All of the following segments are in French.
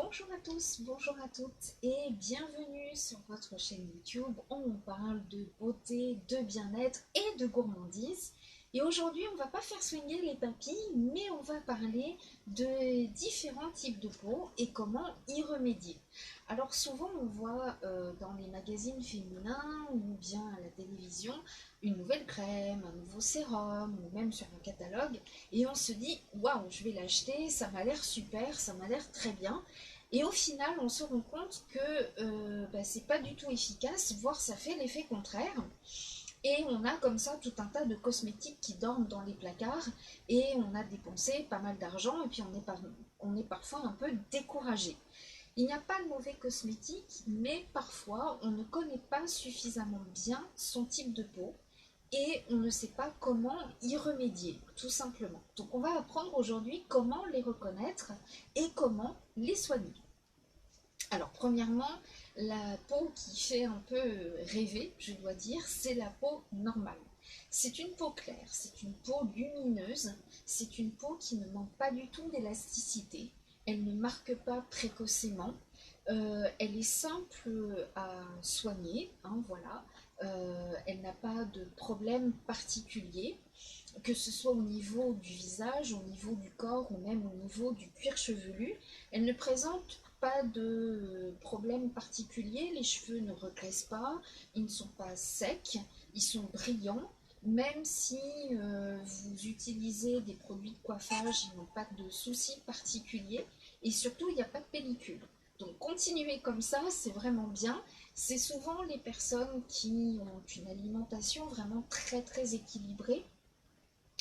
Bonjour à tous, bonjour à toutes et bienvenue sur votre chaîne YouTube où on parle de beauté, de bien-être et de gourmandise. Et aujourd'hui, on ne va pas faire soigner les papilles, mais on va parler de différents types de peau et comment y remédier. Alors souvent, on voit dans les magazines féminins ou bien à la télévision une nouvelle crème, un nouveau sérum ou même sur un catalogue et on se dit waouh, je vais l'acheter, ça m'a l'air super, ça m'a l'air très bien. Et au final, on se rend compte que c'est pas du tout efficace, voire ça fait l'effet contraire. Et on a comme ça tout un tas de cosmétiques qui dorment dans les placards et on a dépensé pas mal d'argent et puis on est parfois un peu découragé. Il n'y a pas de mauvais cosmétiques, mais parfois on ne connaît pas suffisamment bien son type de peau et on ne sait pas comment y remédier, tout simplement. Donc on va apprendre aujourd'hui comment les reconnaître et comment les soigner. Alors premièrement, la peau qui fait un peu rêver, je dois dire, c'est la peau normale. C'est une peau claire, c'est une peau lumineuse, c'est une peau qui ne manque pas du tout d'élasticité, elle ne marque pas précocement, elle est simple à soigner, hein, voilà. Elle n'a pas de problème particulier, que ce soit au niveau du visage, au niveau du corps ou même au niveau du cuir chevelu. Elle ne présente pas de problème particulier, les cheveux ne regraissent pas, ils ne sont pas secs, ils sont brillants. Même si vous utilisez des produits de coiffage, ils n'ont pas de soucis particuliers et surtout il n'y a pas de pellicule. Donc continuer comme ça, c'est vraiment bien. C'est souvent les personnes qui ont une alimentation vraiment très très équilibrée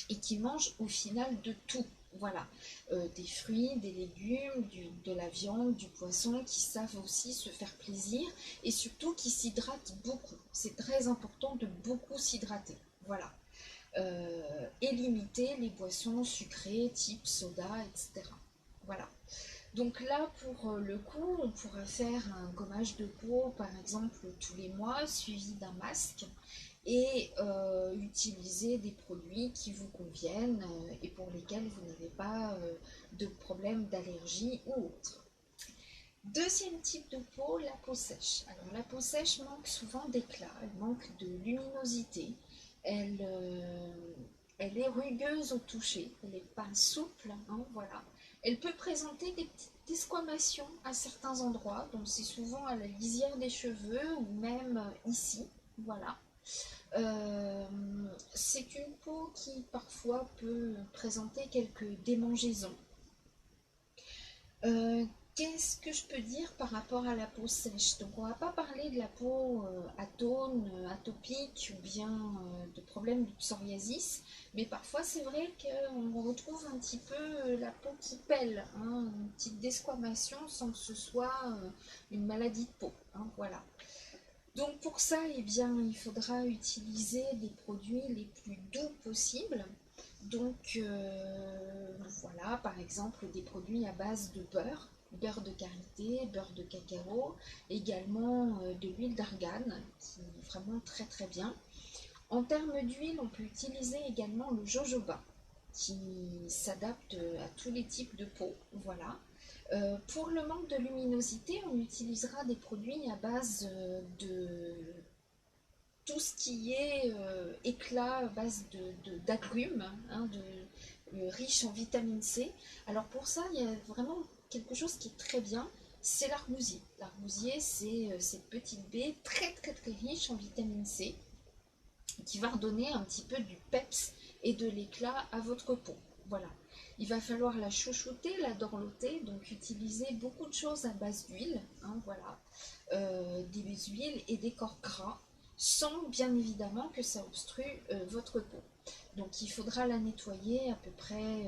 et qui mangent au final de tout. Voilà, des fruits, des légumes, de la viande, du poisson, qui savent aussi se faire plaisir et surtout qui s'hydratent beaucoup. C'est très important de beaucoup s'hydrater. Voilà. Et limiter les boissons sucrées type soda, etc. Voilà. Donc là, pour le coup, on pourra faire un gommage de peau, par exemple, tous les mois, suivi d'un masque, et utiliser des produits qui vous conviennent et pour lesquels vous n'avez pas de problème d'allergie ou autre. Deuxième type de peau, la peau sèche. Alors la peau sèche manque souvent d'éclat, elle manque de luminosité, elle, euh, elle est rugueuse au toucher, elle n'est pas souple, hein, voilà. Elle peut présenter des petites desquamations à certains endroits, donc c'est souvent à la lisière des cheveux ou même ici, voilà. Euh, c'est une peau qui parfois peut présenter quelques démangeaisons. Euh, Qu'est-ce que je peux dire par rapport à la peau sèche? Donc on va pas parler de la peau atone, atopique ou bien de problèmes de psoriasis, mais parfois c'est vrai qu'on retrouve un petit peu la peau qui pèle, hein, une petite desquamation sans que ce soit une maladie de peau, hein, voilà. Donc pour ça, eh bien, il faudra utiliser des produits les plus doux possibles. Donc voilà, par exemple, des produits à base de beurre, beurre de karité, beurre de cacao, également de l'huile d'argan, qui est vraiment très très bien. En termes d'huile, on peut utiliser également le jojoba, qui s'adapte à tous les types de peau. Voilà. Pour le manque de luminosité, on utilisera des produits à base de tout ce qui est éclat à base d'agrumes, hein, riche en vitamine C. Alors pour ça, il y a vraiment quelque chose qui est très bien, c'est l'argousier. L'argousier, c'est cette petite baie très très très riche en vitamine C qui va redonner un petit peu du peps et de l'éclat à votre peau. Voilà. Il va falloir la chouchouter, la dorloter, donc utiliser beaucoup de choses à base d'huile, hein, voilà, des huiles et des corps gras, sans bien évidemment que ça obstrue votre peau. Donc il faudra la nettoyer à peu près,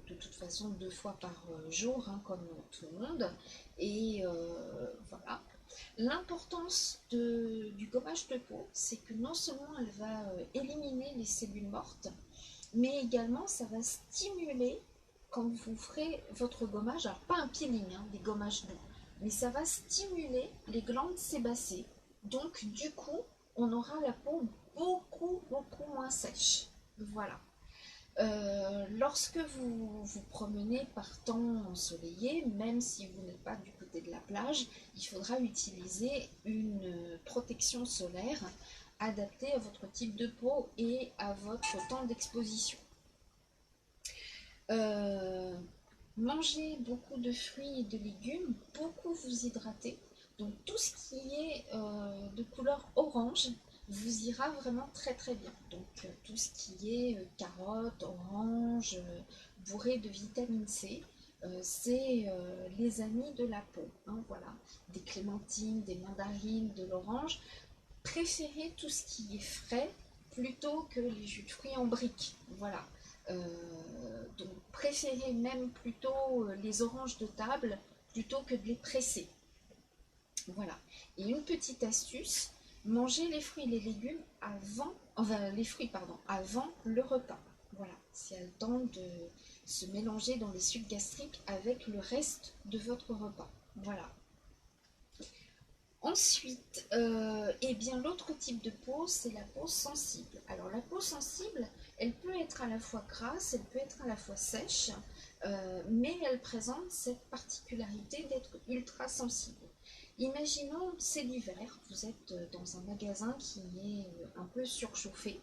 de toute façon 2 fois par jour, hein, comme tout le monde, et voilà. L'importance du gommage de peau, c'est que non seulement elle va éliminer les cellules mortes, mais également ça va stimuler quand vous ferez votre gommage, alors pas un peeling, hein, des gommages doux, mais ça va stimuler les glandes sébacées. Donc du coup, on aura la peau beaucoup beaucoup moins sèche. Voilà. Lorsque vous vous promenez par temps ensoleillé, même si vous n'êtes pas du côté de la plage, il faudra utiliser une protection solaire adaptée à votre type de peau et à votre temps d'exposition. Euh, Mangez beaucoup de fruits et de légumes, beaucoup vous hydrater. Donc tout ce qui est de couleur orange vous ira vraiment très très bien. Donc tout ce qui est carottes, orange, bourré de vitamine C, c'est les amis de la peau. Hein, voilà, des clémentines, des mandarines, de l'orange. Préférez tout ce qui est frais plutôt que les jus de fruits en briques. Voilà. Donc préférez même plutôt les oranges de table plutôt que de les presser. Voilà. Et une petite astuce, mangez les fruits et les légumes avant, enfin les fruits pardon, avant le repas. Voilà, c'est le temps de se mélanger dans les sucs gastriques avec le reste de votre repas. Voilà. Ensuite, eh bien l'autre type de peau, c'est la peau sensible. Alors la peau sensible, elle peut être à la fois grasse, elle peut être à la fois sèche, mais elle présente cette particularité d'être ultra sensible. Imaginons, c'est l'hiver, vous êtes dans un magasin qui est un peu surchauffé.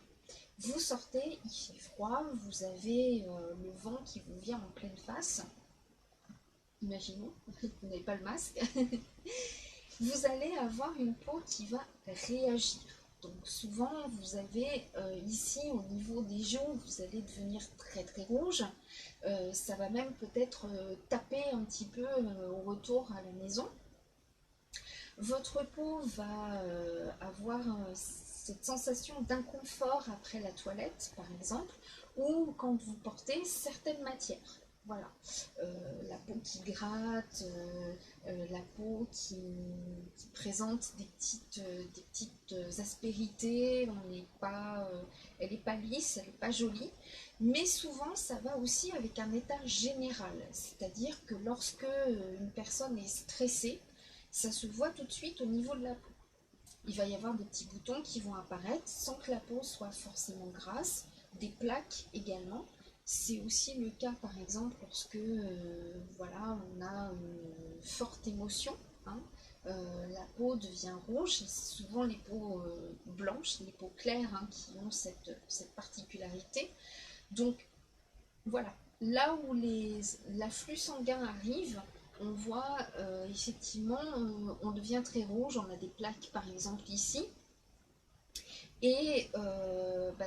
Vous sortez, il fait froid, vous avez le vent qui vous vient en pleine face. Imaginons, vous n'avez pas le masque. Vous allez avoir une peau qui va réagir. Donc souvent, vous avez ici au niveau des joues, vous allez devenir très très rouge. Ça va même peut-être taper un petit peu au retour à la maison. Votre peau va avoir cette sensation d'inconfort après la toilette, par exemple, ou quand vous portez certaines matières. Voilà, la peau qui gratte, la peau qui présente des petites aspérités, elle n'est pas lisse, elle n'est pas jolie, mais souvent ça va aussi avec un état général, c'est-à-dire que lorsque une personne est stressée, ça se voit tout de suite au niveau de la peau. Il va y avoir des petits boutons qui vont apparaître sans que la peau soit forcément grasse, des plaques également. C'est aussi le cas par exemple lorsque voilà, on a une forte émotion. Hein, la peau devient rouge, c'est souvent les peaux blanches, les peaux claires hein, qui ont cette particularité. Donc voilà, là où l'afflux sanguin arrive, on voit effectivement, on devient très rouge, on a des plaques par exemple ici, et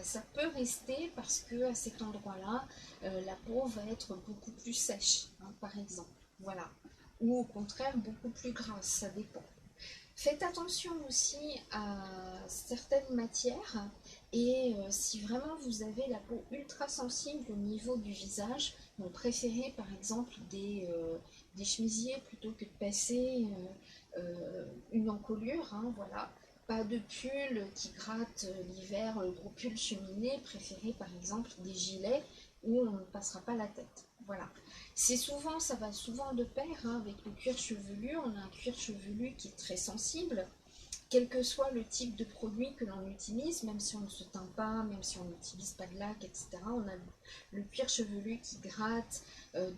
ça peut rester parce que à cet endroit-là, la peau va être beaucoup plus sèche, hein, par exemple, voilà, ou au contraire beaucoup plus grasse, ça dépend. Faites attention aussi à certaines matières et si vraiment vous avez la peau ultra sensible au niveau du visage, donc préférez par exemple des chemisiers plutôt que de passer une encolure, hein, voilà. Pas de pull qui gratte l'hiver, le gros pull cheminée, préférez par exemple des gilets où on ne passera pas la tête. Voilà. Ça va souvent de pair hein, avec le cuir chevelu. On a un cuir chevelu qui est très sensible, quel que soit le type de produit que l'on utilise, même si on ne se teint pas, même si on n'utilise pas de lac, etc. On a le cuir chevelu qui gratte,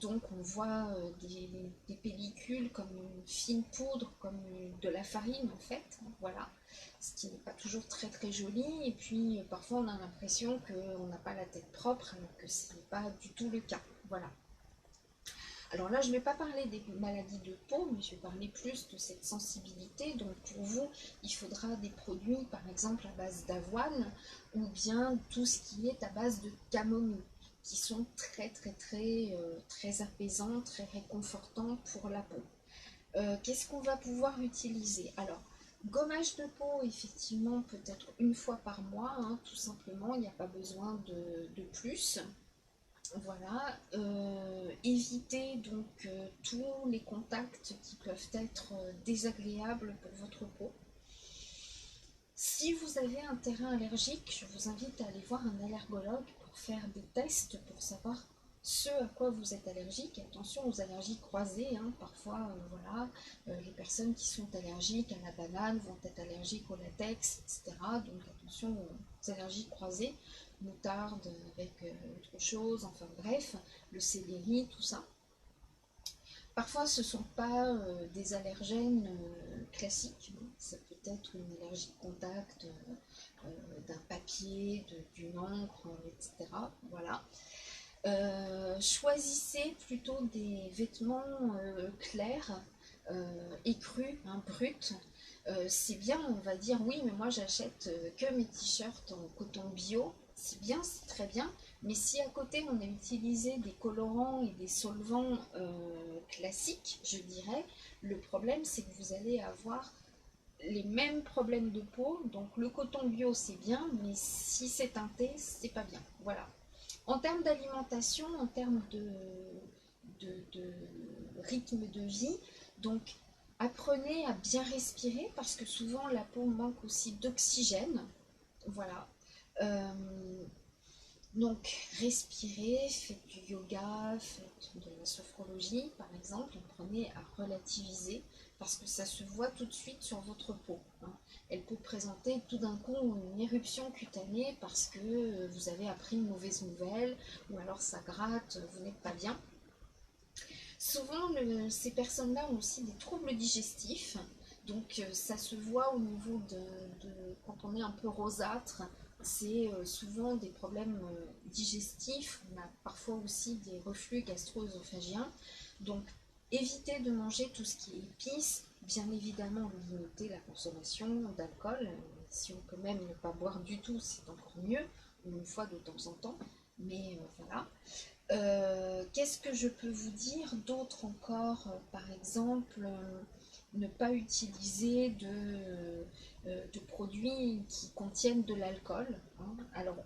donc on voit des pellicules comme une fine poudre, comme de la farine en fait, voilà, ce qui n'est pas toujours très très joli, et puis parfois on a l'impression qu'on n'a pas la tête propre, alors que ce n'est pas du tout le cas, voilà. Alors là, je ne vais pas parler des maladies de peau, mais je vais parler plus de cette sensibilité. Donc pour vous, il faudra des produits, par exemple, à base d'avoine, ou bien tout ce qui est à base de camomille, qui sont très très très très apaisants, très réconfortants pour la peau. Qu'est-ce qu'on va pouvoir utiliser? Alors, gommage de peau, effectivement, peut-être une fois par mois, hein, tout simplement, il n'y a pas besoin de plus. Voilà, évitez donc tous les contacts qui peuvent être désagréables pour votre peau. Si vous avez un terrain allergique, je vous invite à aller voir un allergologue pour faire des tests pour savoir ce à quoi vous êtes allergique. Attention aux allergies croisées, hein. Parfois, voilà, les personnes qui sont allergiques à la banane vont être allergiques au latex, etc. Donc attention aux allergies croisées, moutarde avec autre chose, enfin bref, le céleri, tout ça. Parfois, ce ne sont pas des allergènes classiques. Ça peut être une allergie de contact d'un papier, d'une encre, etc. Voilà. Choisissez plutôt des vêtements clairs, écrus, hein, bruts. C'est bien, on va dire oui, mais moi j'achète que mes t-shirts en coton bio. C'est bien, c'est très bien, mais si à côté on a utilisé des colorants et des solvants classiques, je dirais, le problème c'est que vous allez avoir les mêmes problèmes de peau. Donc le coton bio c'est bien, mais si c'est teinté, c'est pas bien. Voilà. En termes d'alimentation, en termes de rythme de vie, donc apprenez à bien respirer parce que souvent la peau manque aussi d'oxygène. Voilà. Euh, donc respirez, faites du yoga, faites de la sophrologie par exemple, apprenez à relativiser parce que ça se voit tout de suite sur votre peau, hein. Elle peut présenter tout d'un coup une éruption cutanée parce que vous avez appris une mauvaise nouvelle ou alors ça gratte, vous n'êtes pas bien. Souvent, ces personnes-là ont aussi des troubles digestifs. Donc, ça se voit au niveau quand on est un peu rosâtre. C'est souvent des problèmes digestifs. On a parfois aussi des reflux gastro-œsophagiens. Donc, évitez de manger tout ce qui est épices. Bien évidemment, limiter la consommation d'alcool. Si on peut même ne pas boire du tout, c'est encore mieux. Une fois de temps en temps. Mais voilà. Qu'est-ce que je peux vous dire d'autre encore? Par exemple, ne pas utiliser de produits qui contiennent de l'alcool, hein. Alors,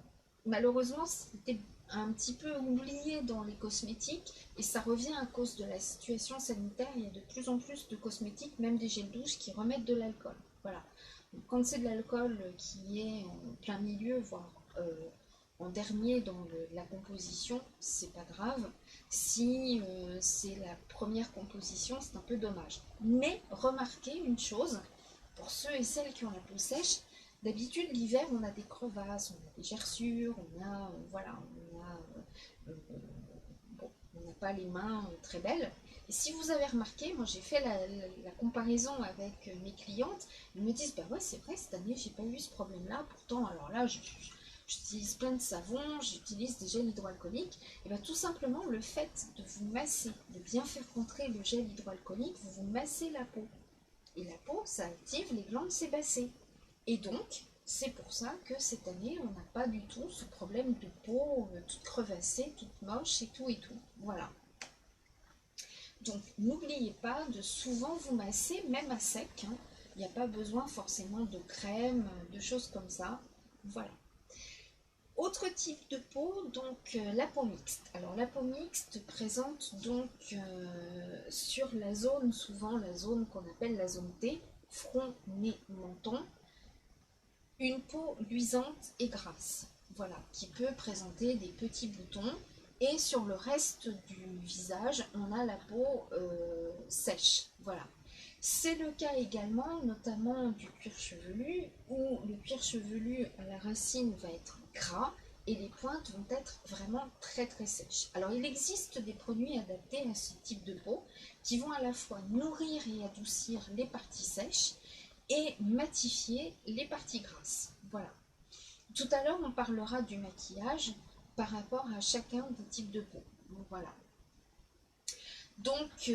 malheureusement, c'était un petit peu oublié dans les cosmétiques et ça revient à cause de la situation sanitaire. Il y a de plus en plus de cosmétiques, même des gels douche, qui remettent de l'alcool. Voilà. Donc, quand c'est de l'alcool qui est en plein milieu, voire en dernier dans la composition, c'est pas grave. Si c'est la première composition, c'est un peu dommage. Mais remarquez une chose, pour ceux et celles qui ont la peau sèche, d'habitude l'hiver on a des crevasses, on a des gerçures, on a voilà, bon, on n'a pas les mains très belles. Et si vous avez remarqué, moi j'ai fait la comparaison avec mes clientes, elles me disent bah ouais c'est vrai cette année j'ai pas eu ce problème-là, pourtant alors là j'utilise plein de savons, j'utilise des gels hydroalcooliques. Et bien tout simplement le fait de vous masser, de bien faire rentrer le gel hydroalcoolique, vous vous massez la peau. Et la peau, ça active les glandes sébacées. Et donc, c'est pour ça que cette année, on n'a pas du tout ce problème de peau toute crevassée, toute moche et tout et tout. Voilà. Donc, n'oubliez pas de souvent vous masser, même à sec, hein. Il n'y a pas besoin forcément de crème, de choses comme ça. Voilà. Autre type de peau, donc la peau mixte. Alors la peau mixte présente donc sur la zone, souvent la zone qu'on appelle la zone T, front, nez, menton, une peau luisante et grasse. Voilà, qui peut présenter des petits boutons. Et sur le reste du visage, on a la peau sèche. Voilà. C'est le cas également, notamment du cuir chevelu, où le cuir chevelu à la racine va être gras et les pointes vont être vraiment très très sèches. Alors il existe des produits adaptés à ce type de peau qui vont à la fois nourrir et adoucir les parties sèches et matifier les parties grasses. Voilà. Tout à l'heure on parlera du maquillage par rapport à chacun des types de peau. Donc, voilà. Donc,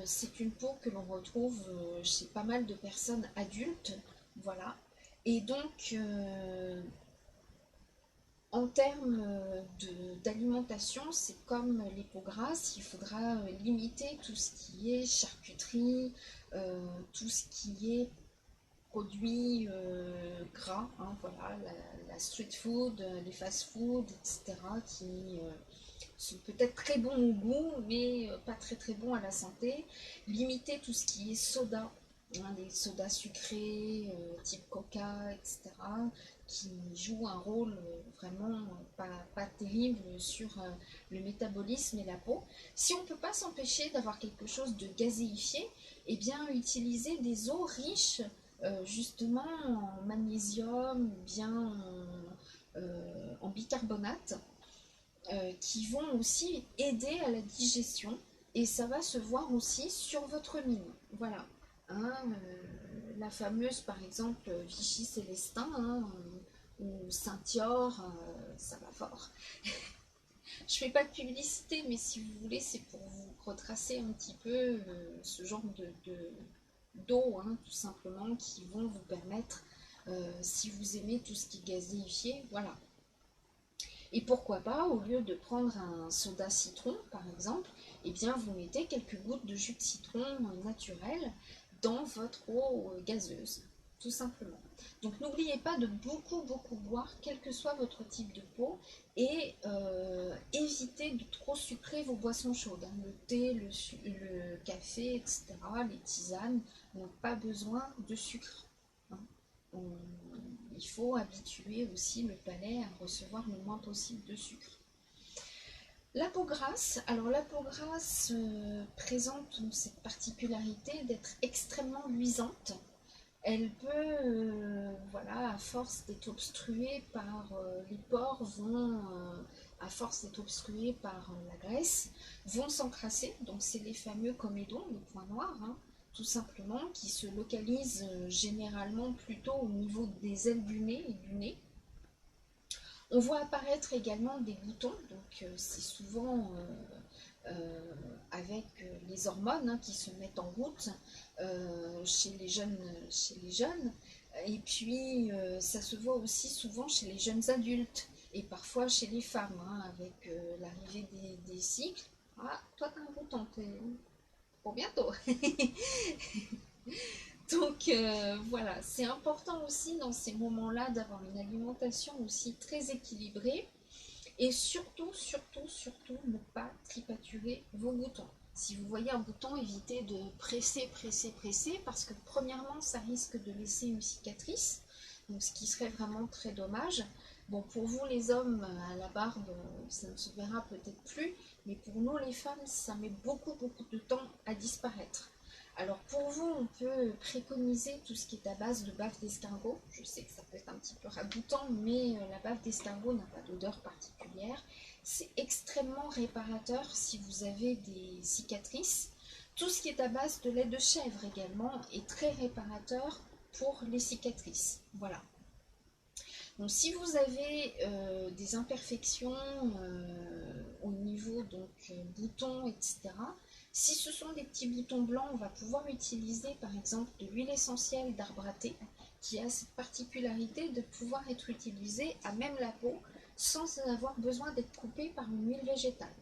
c'est une peau que l'on retrouve chez pas mal de personnes adultes, voilà. Et donc, en termes d'alimentation, c'est comme les peaux grasses, il faudra limiter tout ce qui est charcuterie, tout ce qui est produits gras, hein, voilà, la street food, les fast food, etc., qui sont peut-être très bons au goût, mais pas très très bons à la santé. Limiter tout ce qui est soda, hein, des sodas sucrés type Coca, etc., qui jouent un rôle vraiment pas terrible sur le métabolisme et la peau. Si on ne peut pas s'empêcher d'avoir quelque chose de gazéifié, eh bien utiliser des eaux riches justement en magnésium ou bien en bicarbonate qui vont aussi aider à la digestion et ça va se voir aussi sur votre mine. Voilà. Hein, la fameuse, par exemple, Vichy Célestin hein, ou Saint-Dior, ça va fort. Je fais pas de publicité, mais si vous voulez, c'est pour vous retracer un petit peu ce genre d'eau, hein, tout simplement, qui vont vous permettre, si vous aimez tout ce qui est gazéifié, voilà. Et pourquoi pas, au lieu de prendre un soda citron, par exemple, eh bien vous mettez quelques gouttes de jus de citron naturel dans votre eau gazeuse, tout simplement. Donc n'oubliez pas de beaucoup boire, quel que soit votre type de peau, et évitez de trop sucrer vos boissons chaudes. Hein. Le thé, le café, etc., les tisanes n'ont pas besoin de sucre. Hein. Il faut habituer aussi le palais à recevoir le moins possible de sucre. La peau grasse, alors la peau grasse présente cette particularité d'être extrêmement luisante. Elle peut, voilà, à force d'être obstruée par les pores, à force d'être obstruée par la graisse, vont s'encrasser. Donc c'est les fameux comédons, les points noirs, hein, tout simplement, qui se localisent généralement plutôt au niveau des ailes du nez et du nez. On voit apparaître également des boutons, donc c'est souvent avec les hormones hein, qui se mettent en route chez les jeunes. Et puis ça se voit aussi souvent chez les jeunes adultes et parfois chez les femmes hein, avec l'arrivée des cycles. Ah, toi t'as un bouton, pour bientôt. Donc voilà, c'est important aussi dans ces moments-là d'avoir une alimentation aussi très équilibrée et surtout ne pas tripaturer vos boutons. Si vous voyez un bouton, évitez de presser parce que premièrement ça risque de laisser une cicatrice, donc ce qui serait vraiment très dommage. Bon, pour vous les hommes à la barbe ça ne se verra peut-être plus, mais pour nous les femmes ça met beaucoup de temps à disparaître. Alors pour vous, on peut préconiser tout ce qui est à base de bave d'escargot. Je sais que ça peut être un petit peu ragoûtant, mais la bave d'escargot n'a pas d'odeur particulière. C'est extrêmement réparateur si vous avez des cicatrices. Tout ce qui est à base de lait de chèvre également est très réparateur pour les cicatrices. Voilà. Donc si vous avez des imperfections au niveau donc boutons, etc., si ce sont des petits boutons blancs, on va pouvoir utiliser par exemple de l'huile essentielle d'arbre à thé qui a cette particularité de pouvoir être utilisée à même la peau sans avoir besoin d'être coupée par une huile végétale.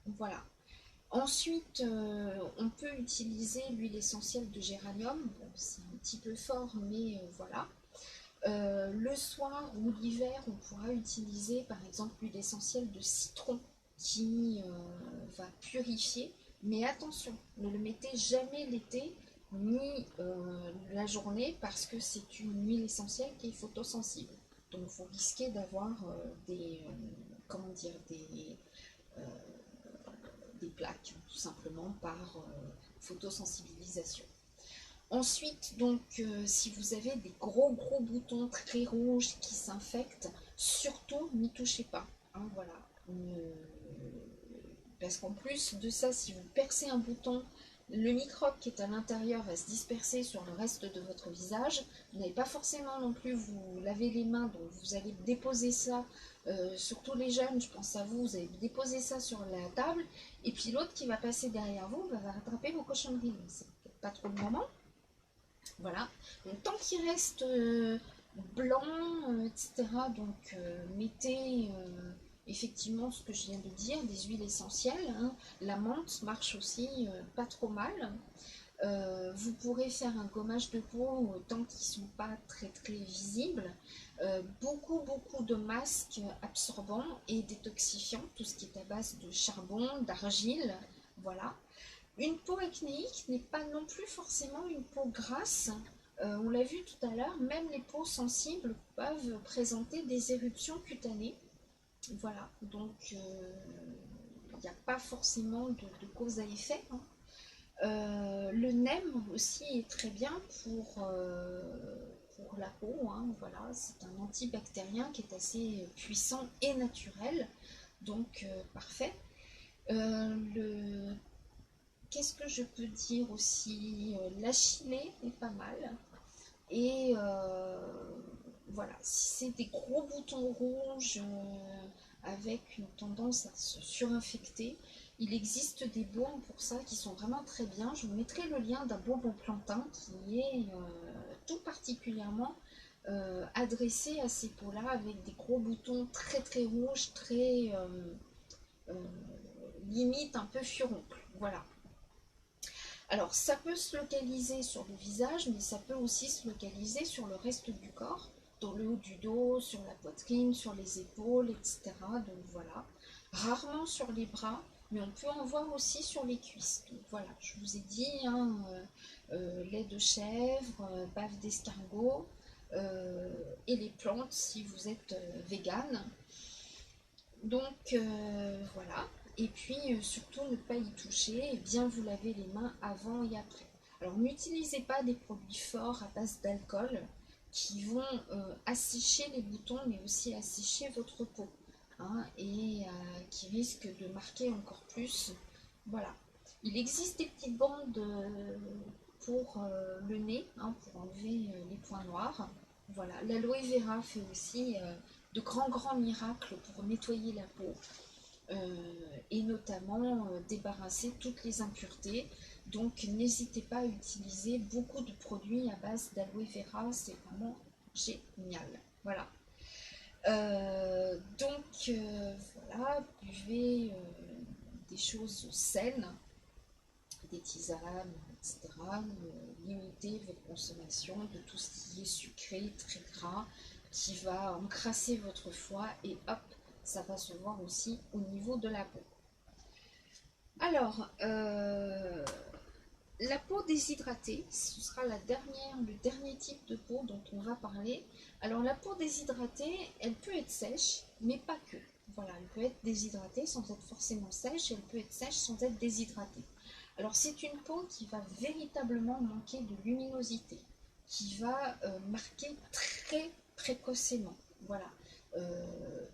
Voilà. Ensuite, on peut utiliser l'huile essentielle de géranium. Bon, c'est un petit peu fort, mais voilà. Le soir ou l'hiver, on pourra utiliser par exemple l'huile essentielle de citron qui va purifier. Mais attention, ne le mettez jamais l'été ni la journée parce que c'est une huile essentielle qui est photosensible. Donc vous risquez d'avoir comment dire, euh, des plaques tout simplement par photosensibilisation. Ensuite, donc, si vous avez des gros boutons très rouges qui s'infectent, surtout n'y touchez pas. Hein, voilà. Parce qu'en plus de ça, si vous percez un bouton, le microbe qui est à l'intérieur va se disperser sur le reste de votre visage. Vous n'avez pas forcément non plus vous laver les mains, donc vous allez déposer ça, surtout les jeunes, je pense à vous, vous allez déposer ça sur la table, et puis l'autre qui va passer derrière vous va rattraper vos cochonneries. C'est peut-être pas trop le moment. Voilà, donc tant qu'il reste blanc, etc., donc mettez effectivement ce que je viens de dire, des huiles essentielles, hein. La menthe marche aussi pas trop mal. Vous pourrez faire un gommage de peau tant qu'ils ne sont pas très visibles. Beaucoup de masques absorbants et détoxifiants, tout ce qui est à base de charbon, d'argile, voilà. Une peau acnéique n'est pas non plus forcément une peau grasse. On l'a vu tout à l'heure, même les peaux sensibles peuvent présenter des éruptions cutanées. Voilà, donc il n'y a pas forcément de cause à effet, hein. Le NEM aussi est très bien pour la peau, hein, voilà, c'est un antibactérien qui est assez puissant et naturel, donc parfait. Le Qu'est-ce que je peux dire aussi? L'achillée est pas mal. Et voilà, si c'est des gros boutons rouges avec une tendance à se surinfecter, il existe des baumes pour ça qui sont vraiment très bien. Je vous mettrai le lien d'un baume au plantain qui est tout particulièrement adressé à ces peaux-là avec des gros boutons très très rouges, très euh, limite un peu furoncle. Voilà. Alors, ça peut se localiser sur le visage, mais ça peut aussi se localiser sur le reste du corps, dans le haut du dos, sur la poitrine, sur les épaules, etc. Donc voilà. Rarement sur les bras, mais on peut en voir aussi sur les cuisses. Donc voilà, je vous ai dit, hein, lait de chèvre, bave d'escargot, et les plantes si vous êtes vegan. Donc voilà. Et puis surtout ne pas y toucher et bien vous laver les mains avant et après. Alors n'utilisez pas des produits forts à base d'alcool qui vont assécher les boutons mais aussi assécher votre peau, hein, et qui risquent de marquer encore plus. Voilà. Il existe des petites bandes pour le nez, hein, pour enlever les points noirs. Voilà. L'aloe vera fait aussi de grands miracles pour nettoyer la peau et notamment débarrasser toutes les impuretés. Donc n'hésitez pas à utiliser beaucoup de produits à base d'aloe vera, c'est vraiment génial. Voilà. Voilà, buvez des choses saines, des tisanes, etc. Limitez votre consommation de tout ce qui est sucré, très gras, qui va encrasser votre foie et hop, ça va se voir aussi au niveau de la peau. Alors, la peau déshydratée, ce sera le dernier type de peau dont on va parler. Alors, la peau déshydratée, elle peut être sèche, mais pas que. Voilà, elle peut être déshydratée sans être forcément sèche, et elle peut être sèche sans être déshydratée. Alors, c'est une peau qui va véritablement manquer de luminosité, qui va marquer très précocement. Voilà.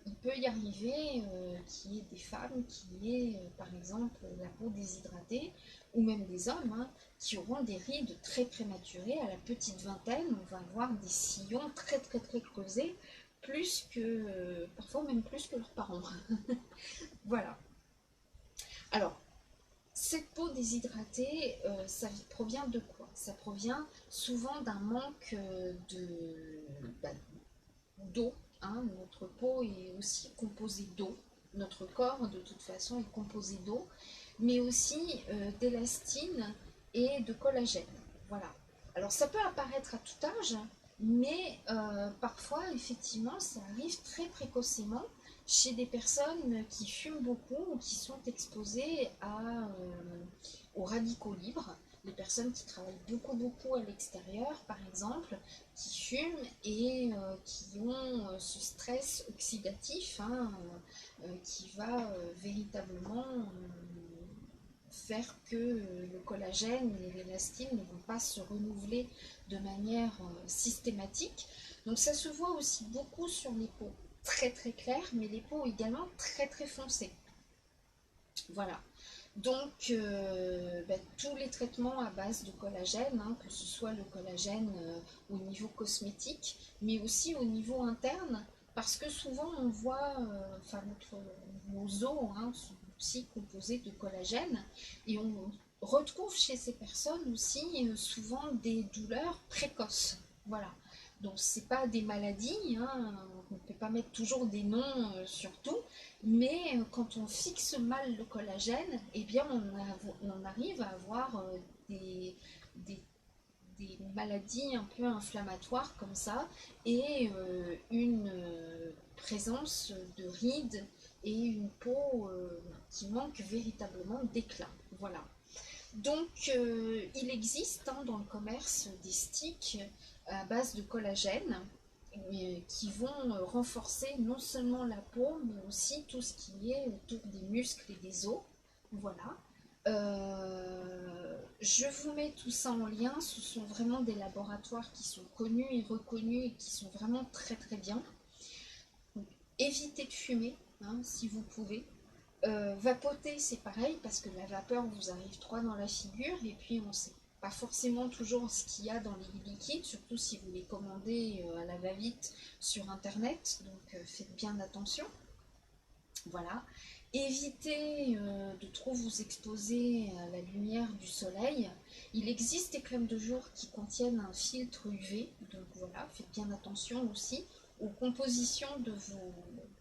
Il peut y arriver qu'il y ait des femmes qui aient, par exemple, la peau déshydratée, ou même des hommes, hein, qui auront des rides très prématurées. À la petite vingtaine, on va avoir des sillons très creusés, plus que, parfois même plus que leurs parents. Voilà. Alors, cette peau déshydratée, ça provient de quoi? Ça provient souvent d'un manque bah, d'eau, hein. Notre peau est aussi composée d'eau. Notre corps, de toute façon, est composé d'eau, mais aussi d'élastine et de collagène. Voilà. Alors, ça peut apparaître à tout âge, mais parfois, effectivement, ça arrive très précocement chez des personnes qui fument beaucoup ou qui sont exposées aux radicaux libres. Les personnes qui travaillent beaucoup à l'extérieur, par exemple, qui fument et qui ont ce stress oxydatif, hein, qui va véritablement faire que le collagène et l'élastine ne vont pas se renouveler de manière systématique. Donc ça se voit aussi beaucoup sur les peaux très claires, mais les peaux également très foncées. Voilà. Donc, tous les traitements à base de collagène, hein, que ce soit le collagène au niveau cosmétique, mais aussi au niveau interne, parce que souvent on voit, nos os, hein, sont aussi composés de collagène, et on retrouve chez ces personnes aussi souvent des douleurs précoces. Voilà. Donc, c'est pas des maladies, hein, on ne peut pas mettre toujours des noms sur tout, mais quand on fixe mal le collagène, eh bien on arrive à avoir des, des, des maladies un peu inflammatoires comme ça, et une présence de rides et une peau qui manque véritablement d'éclat. Voilà. Donc, il existe dans le commerce des sticks à base de collagène qui vont renforcer non seulement la peau, mais aussi tout ce qui est autour des muscles et des os. Voilà. Je vous mets tout ça en lien. Ce sont vraiment des laboratoires qui sont connus et reconnus et qui sont vraiment très très bien. Donc, évitez de fumer si vous pouvez. Vapoter, c'est pareil parce que la vapeur vous arrive droit dans la figure et puis on ne sait pas forcément toujours ce qu'il y a dans les liquides, surtout si vous les commandez à la va-vite sur internet, donc faites bien attention. Voilà. Évitez de trop vous exposer à la lumière du soleil. Il existe des crèmes de jour qui contiennent un filtre UV, donc voilà, faites bien attention aussi aux compositions de vos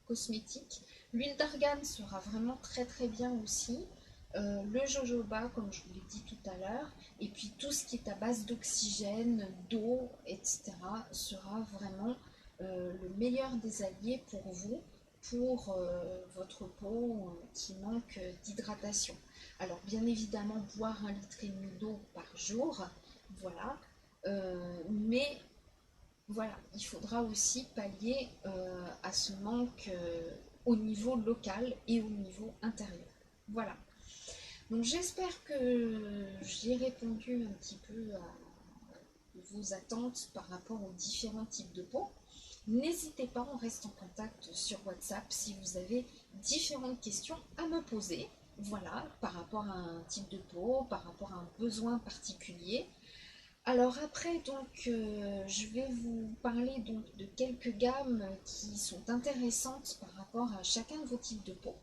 cosmétiques. L'huile d'argan sera vraiment très très bien aussi. Le jojoba, comme je vous l'ai dit tout à l'heure, et puis tout ce qui est à base d'oxygène, d'eau, etc., sera vraiment le meilleur des alliés pour vous, pour votre peau qui manque d'hydratation. Alors bien évidemment, boire 1,5 litre d'eau par jour, voilà, mais voilà, il faudra aussi pallier à ce manque au niveau local et au niveau intérieur. Voilà. Donc j'espère que j'ai répondu un petit peu à vos attentes par rapport aux différents types de peau. N'hésitez pas, on reste en contact sur WhatsApp si vous avez différentes questions à me poser. Voilà, par rapport à un type de peau, par rapport à un besoin particulier. Alors après, donc, je vais vous parler donc de quelques gammes qui sont intéressantes par rapport à chacun de vos types de peau.